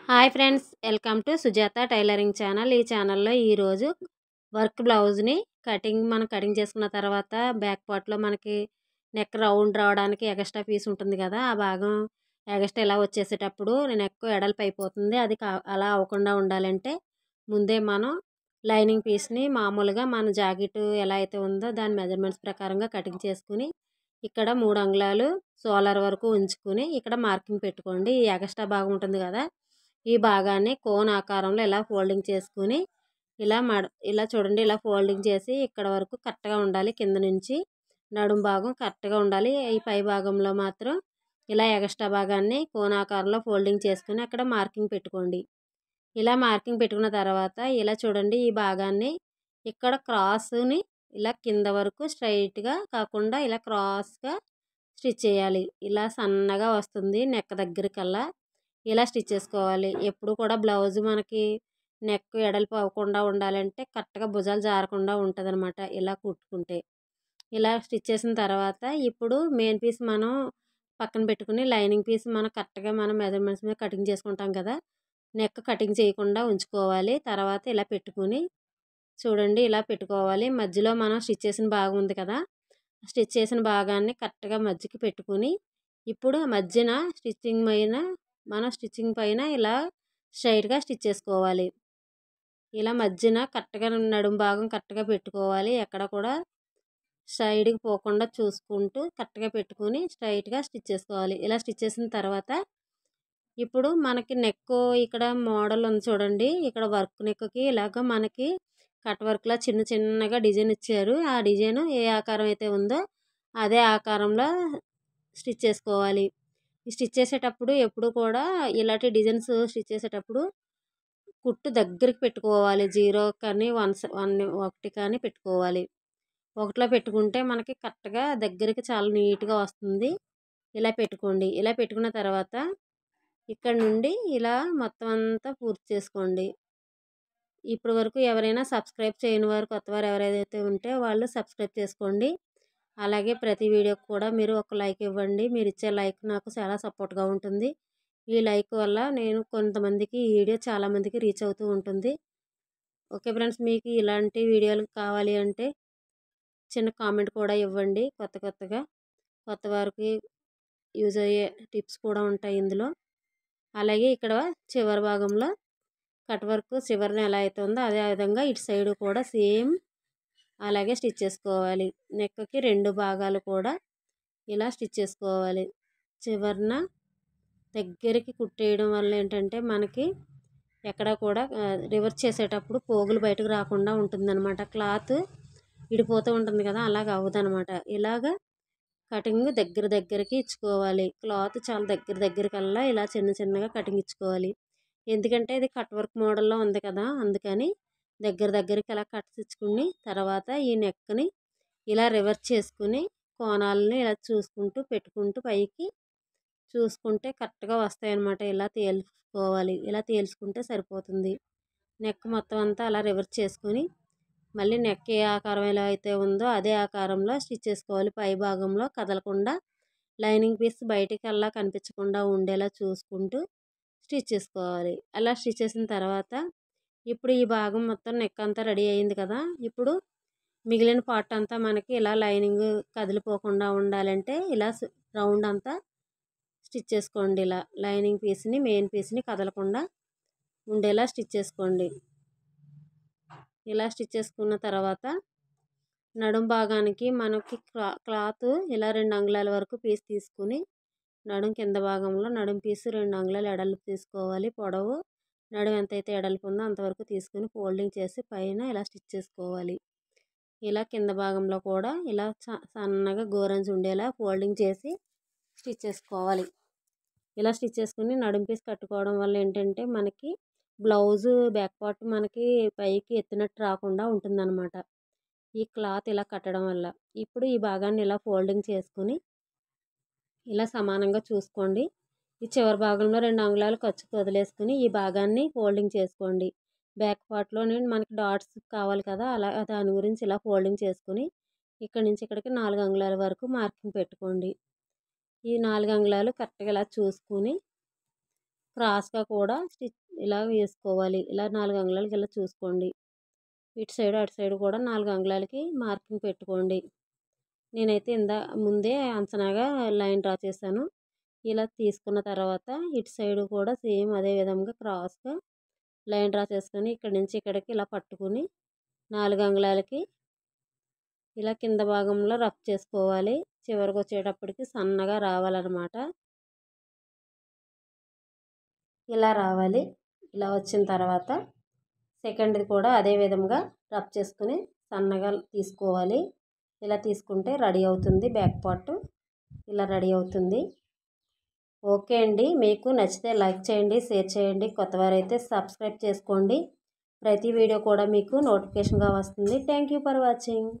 Hi friends, welcome to Sujatha tailoring channel. ఈ ఛానల్లో ఈరోజు వర్క్ బ్లౌజ్ని మనం కటింగ్ చేసుకున్న తర్వాత బ్యాక్ పార్ట్లో మనకి నెక్ రౌండ్ రావడానికి ఎక్స్ట్రా పీస్ ఉంటుంది కదా, ఆ భాగం ఎక్స్ట్రా ఇలా వచ్చేసేటప్పుడు నెక్ ఎడల్పు అయిపోతుంది. అది అలా అవ్వకుండా ఉండాలంటే ముందే మనం లైనింగ్ పీస్ని మామూలుగా మన జాకెట్ ఎలా అయితే ఉందో దాని మెజర్మెంట్స్ ప్రకారంగా కటింగ్ చేసుకుని ఇక్కడ 3 అంగుళాలు సోలర్ వరకు ఉంచుకుని ఇక్కడ మార్కింగ్ పెట్టుకోండి. ఈ ఎక్స్ట్రా భాగం ఉంటుంది కదా, ఈ భాగాన్ని కోన్ ఆకారంలో ఇలా ఫోల్డింగ్ చేసుకుని ఇలా చూడండి, ఇలా ఫోల్డింగ్ చేసి ఇక్కడ వరకు కరెక్ట్గా ఉండాలి. కింద నుంచి నడుం భాగం కరెక్ట్గా ఉండాలి. ఈ పై భాగంలో మాత్రం ఇలా ఎక్స్ట్రా భాగాన్ని కోన్ ఆకారంలో ఫోల్డింగ్ చేసుకుని అక్కడ మార్కింగ్ పెట్టుకోండి. ఇలా మార్కింగ్ పెట్టుకున్న తర్వాత ఇలా చూడండి, ఈ భాగాన్ని ఇక్కడ క్రాస్ని ఇలా కింద వరకు స్ట్రైట్గా కాకుండా ఇలా క్రాస్గా స్టిచ్ చేయాలి. ఇలా సన్నగా వస్తుంది నెక్ దగ్గరికల్లా ఇలా స్టిచ్ చేసుకోవాలి. ఎప్పుడు కూడా బ్లౌజ్ మనకి నెక్ ఎడల్పు అవ్వకుండా ఉండాలంటే కరెక్ట్గా భుజాలు జారకుండా ఉంటుంది అనమాట. ఇలా కుట్టుకుంటే ఇలా స్టిచ్ చేసిన తర్వాత ఇప్పుడు మెయిన్ పీస్ మనం పక్కన పెట్టుకుని లైనింగ్ పీస్ మనం కరెక్ట్గా మనం మెజర్మెంట్స్ మీద కటింగ్ చేసుకుంటాం కదా, నెక్ కటింగ్ చేయకుండా ఉంచుకోవాలి. తర్వాత ఇలా పెట్టుకుని చూడండి, ఇలా పెట్టుకోవాలి. మధ్యలో మనం స్టిచ్ చేసిన భాగం ఉంది కదా, స్టిచ్ చేసిన భాగాన్ని కరెక్ట్గా మధ్యకి పెట్టుకుని ఇప్పుడు మధ్యన స్టిచ్చింగ్ పైన ఇలా స్ట్రైట్గా స్టిచ్ చేసుకోవాలి. ఇలా మధ్యన కరెక్ట్గా నడుము భాగం కరెక్ట్గా పెట్టుకోవాలి. ఎక్కడ కూడా సైడ్కి పోకుండా చూసుకుంటూ కరెక్ట్గా పెట్టుకుని స్ట్రైట్గా స్టిచ్ చేసుకోవాలి. ఇలా స్టిచ్ చేసిన తర్వాత ఇప్పుడు మనకి నెక్ ఇక్కడ మోడల్ ఉంది చూడండి, ఇక్కడ వర్క్ నెక్కి ఇలాగ మనకి కట్ వర్క్లా చిన్న చిన్నగా డిజైన్ ఇచ్చారు. ఆ డిజైన్ ఏ ఆకారం అయితే ఉందో అదే ఆకారంలో స్టిచ్ చేసుకోవాలి. ఈ స్టిచ్ చేసేటప్పుడు ఎప్పుడు కూడా ఇలాంటి డిజైన్స్ స్టిచ్ చేసేటప్పుడు కుట్టు దగ్గరికి పెట్టుకోవాలి. 0 కానీ 1 కానీ పెట్టుకోవాలి. 1లో పెట్టుకుంటే మనకి కరెక్ట్గా దగ్గరికి చాలా నీట్గా వస్తుంది. ఇలా పెట్టుకోండి. ఇలా పెట్టుకున్న తర్వాత ఇక్కడ నుండి ఇలా మొత్తం అంతా పూర్తి చేసుకోండి. ఇప్పటి వరకు ఎవరైనా సబ్స్క్రైబ్ చేయని వారు, కొత్త వారు ఎవరైతే ఉంటే వాళ్ళు సబ్స్క్రైబ్ చేసుకోండి. అలాగే ప్రతి వీడియోకి కూడా మీరు ఒక లైక్ ఇవ్వండి. మీరు ఇచ్చే లైక్ నాకు చాలా సపోర్ట్గా ఉంటుంది. ఈ లైక్ వల్ల నేను కొంతమందికి ఈ వీడియో చాలామందికి రీచ్ అవుతూ ఉంటుంది. ఓకే ఫ్రెండ్స్, మీకు ఇలాంటి వీడియోలు కావాలి అంటే చిన్న కామెంట్ కూడా ఇవ్వండి. కొత్త వారికి యూజ్ అయ్యే టిప్స్ కూడా ఉంటాయి ఇందులో. అలాగే ఇక్కడ చివరి భాగంలో కట్ వర్క్ చివరిని ఎలా అయితే ఉందో అదే విధంగా ఇటు సైడ్ కూడా సేమ్ అలాగే స్టిచ్ చేసుకోవాలి. నెక్కి 2 భాగాలు కూడా ఇలా స్టిచ్ చేసుకోవాలి. చివరిన దగ్గరికి కుట్టేయడం వల్ల ఏంటంటే మనకి ఎక్కడ కూడా రివర్స్ చేసేటప్పుడు పోగులు బయటకు రాకుండా ఉంటుందన్నమాట. క్లాత్ విడిపోతూ ఉంటుంది కదా, అలాగ అవ్వదనమాట. ఇలాగ కటింగ్ దగ్గరికి ఇచ్చుకోవాలి. క్లాత్ చాలా దగ్గరికల్లా ఇలా చిన్న చిన్నగా కటింగ్ ఇచ్చుకోవాలి. ఎందుకంటే ఇది కట్ వర్క్ మోడల్లో ఉంది కదా, అందుకని దగ్గరికి అలా కట్స్ ఇచ్చుకుని తర్వాత ఈ నెక్ని ఇలా రివర్స్ చేసుకుని కోణాలని ఇలా చూసుకుంటూ పెట్టుకుంటూ పైకి చూసుకుంటే కరెక్ట్గా వస్తాయన్నమాట. ఇలా తేల్చుకోవాలి. ఇలా తేల్చుకుంటే సరిపోతుంది. నెక్ మొత్తం అంతా అలా రివర్స్ చేసుకుని మళ్ళీ నెక్ ఏ ఆకారం ఎలా అయితే ఉందో అదే ఆకారంలో స్టిచ్ చేసుకోవాలి. పై భాగంలో కదలకుండా లైనింగ్ పీస్ బయటికి అలా కనిపించకుండా ఉండేలా చూసుకుంటూ స్టిచ్ చేసుకోవాలి. అలా స్టిచ్ చేసిన తర్వాత ఇప్పుడు ఈ భాగం మొత్తం నెక్ అంతా రెడీ అయింది కదా, ఇప్పుడు మిగిలిన పార్ట్ అంతా మనకి ఇలా లైనింగ్ కదిలిపోకుండా ఉండాలంటే ఇలా రౌండ్ అంతా స్టిచ్ చేసుకోండి. ఇలా లైనింగ్ పీస్ని మెయిన్ పీస్ని కదలకుండా ఉండేలా స్టిచ్ చేసుకోండి. ఇలా స్టిచ్ చేసుకున్న తర్వాత నడుం భాగానికి మనకి క్లాత్ ఇలా 2 అంగుళాల వరకు పీస్ తీసుకుని నడుం కింద భాగంలో నడుం పీసు 2 అంగుళాలు ఎడల్పు తీసుకోవాలి. పొడవు నడుం ఎంతైతే ఎడల్పు ఉందో అంతవరకు తీసుకుని ఫోల్డింగ్ చేసి పైన ఇలా స్టిచ్ చేసుకోవాలి. ఇలా కింద భాగంలో కూడా ఇలా సన్నగా గోరంజ్ ఉండేలా ఫోల్డింగ్ చేసి స్టిచ్ చేసుకోవాలి. ఇలా స్టిచ్ చేసుకుని నడుం పీస్ కట్టుకోవడం వల్ల ఏంటంటే మనకి బ్లౌజు బ్యాక్ పార్ట్ మనకి పైకి ఎత్తినట్టు రాకుండా ఉంటుందన్నమాట, ఈ క్లాత్ ఇలా కట్టడం వల్ల. ఇప్పుడు ఈ భాగాన్ని ఇలా ఫోల్డింగ్ చేసుకుని ఇలా సమానంగా చూసుకోండి. ఈ చివరి భాగంలో 2 అంగుళాలు ఖర్చుకు వదిలేసుకుని ఈ భాగాన్ని ఫోల్డింగ్ చేసుకోండి. బ్యాక్ పార్ట్లో మనకి డాట్స్ కావాలి కదా, అలా దాని గురించి ఇలా ఫోల్డింగ్ చేసుకుని ఇక్కడ నుంచి ఇక్కడికి 4 అంగుళాల వరకు మార్కింగ్ పెట్టుకోండి. ఈ 4 అంగుళాలు కరెక్ట్గా ఇలా చూసుకుని క్రాస్గా కూడా ఇలా వేసుకోవాలి. ఇలా 4 అంగుళాలకి ఇలా చూసుకోండి. ఇటు సైడ్ అటు సైడ్ కూడా 4 అంగుళాలకి మార్కింగ్ పెట్టుకోండి. నేనైతే ముందే అంచనాగా లైన్ డ్రా చేశాను. ఇలా తీసుకున్న తర్వాత ఇటు సైడ్ కూడా సేమ్ అదే విధంగా క్రాస్గా లైన్ డ్రా చేసుకొని ఇక్కడి నుంచి ఇక్కడికి ఇలా పట్టుకుని 4 అంగుళాలకి ఇలా కింద భాగంలో రఫ్ చేసుకోవాలి. చివరికి వచ్చేటప్పటికి సన్నగా రావాలన్నమాట. ఇలా రావాలి. ఇలా వచ్చిన తర్వాత సెకండ్ది కూడా అదే విధంగా రఫ్ చేసుకుని సన్నగా తీసుకోవాలి. ఇలా తీసుకుంటే రెడీ అవుతుంది. బ్యాక్ పార్ట్ ఇలా రెడీ అవుతుంది. ఓకే అండి, మీకు నచ్చితే లైక్ చేయండి, షేర్ చేయండి. కొత్తవారైతే సబ్స్క్రైబ్ చేసుకోండి. ప్రతి వీడియో కూడా మీకు నోటిఫికేషన్గా వస్తుంది. Thank you for watching.